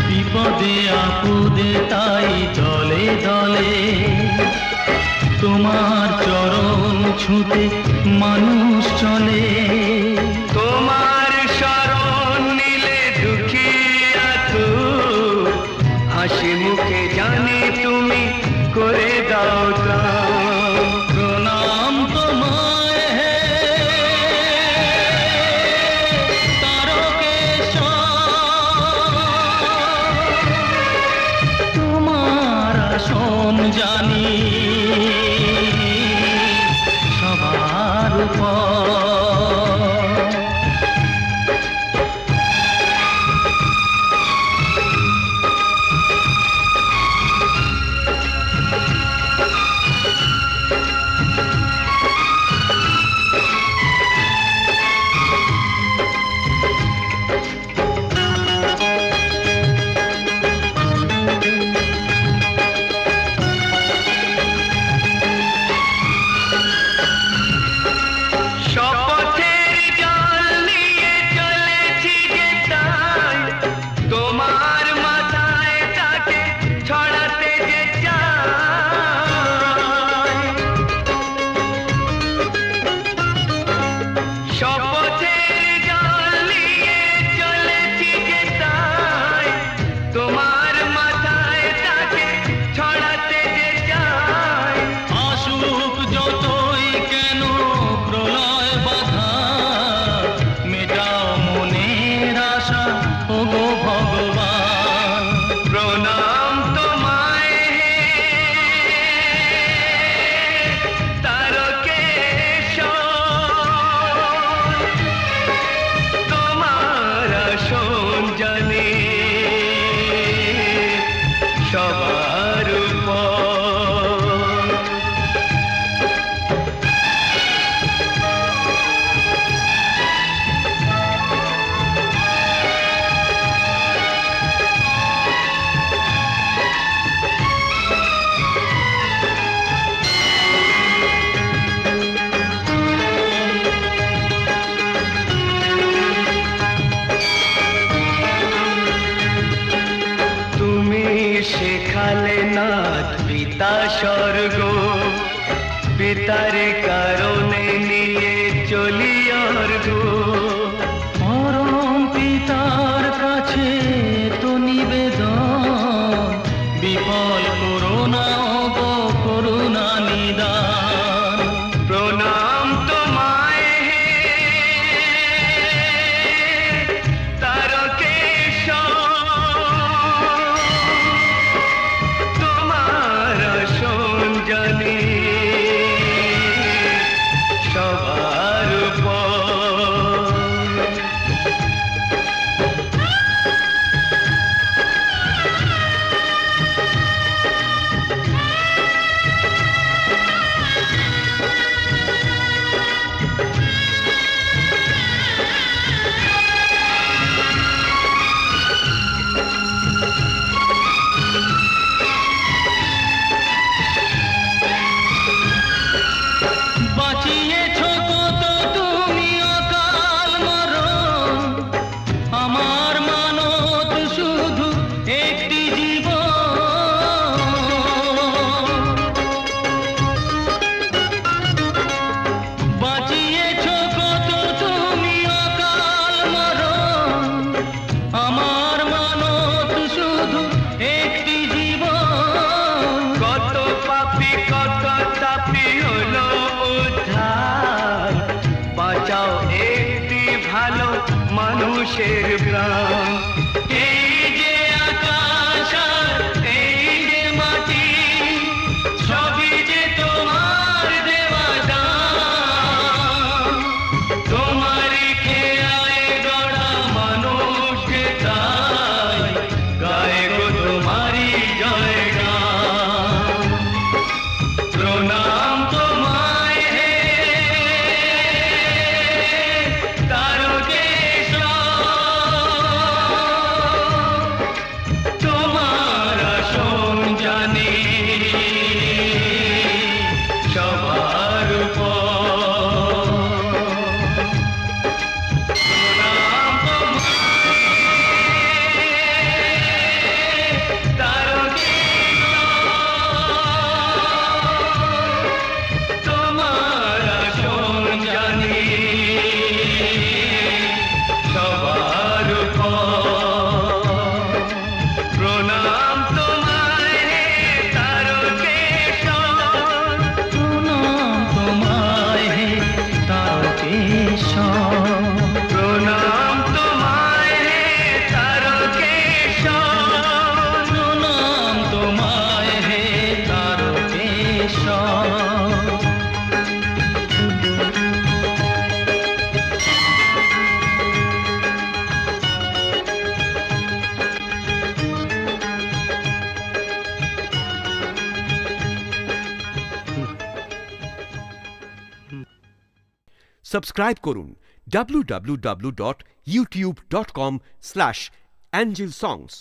বিপদে আপদে তাই দলে দলে তোমার চরণ ছুঁতে মানুষ চলে। তোমার শরণ নিলে দুঃখী আতুর হাসি মুখে জানি তুমি করে দাও ত্রাণ। প্রণাম তোমায় হে তোমার আসন জানি সবার উপর। শেখালে নাথ পিতা স্বর্গ পিতার কারণে নিয়ে চলি অর্ঘ। পরম পিতার কাছে তো নিবেদন বিফল করুণা গো করুণা নিদান। প্রণাম তোমায় হে তারকেশ্বর জানি সব প্রণাম তোমায় হে তারকেশ্বর, প্রণাম তোমায় হে তারকেশ্বর, প্রণাম তোমায় হে তারকেশ্বর, প্রণাম তোমায় হে তারকেশ্বর। সাবস্ক্রাইব করুন www.youtube.com/angelsongs।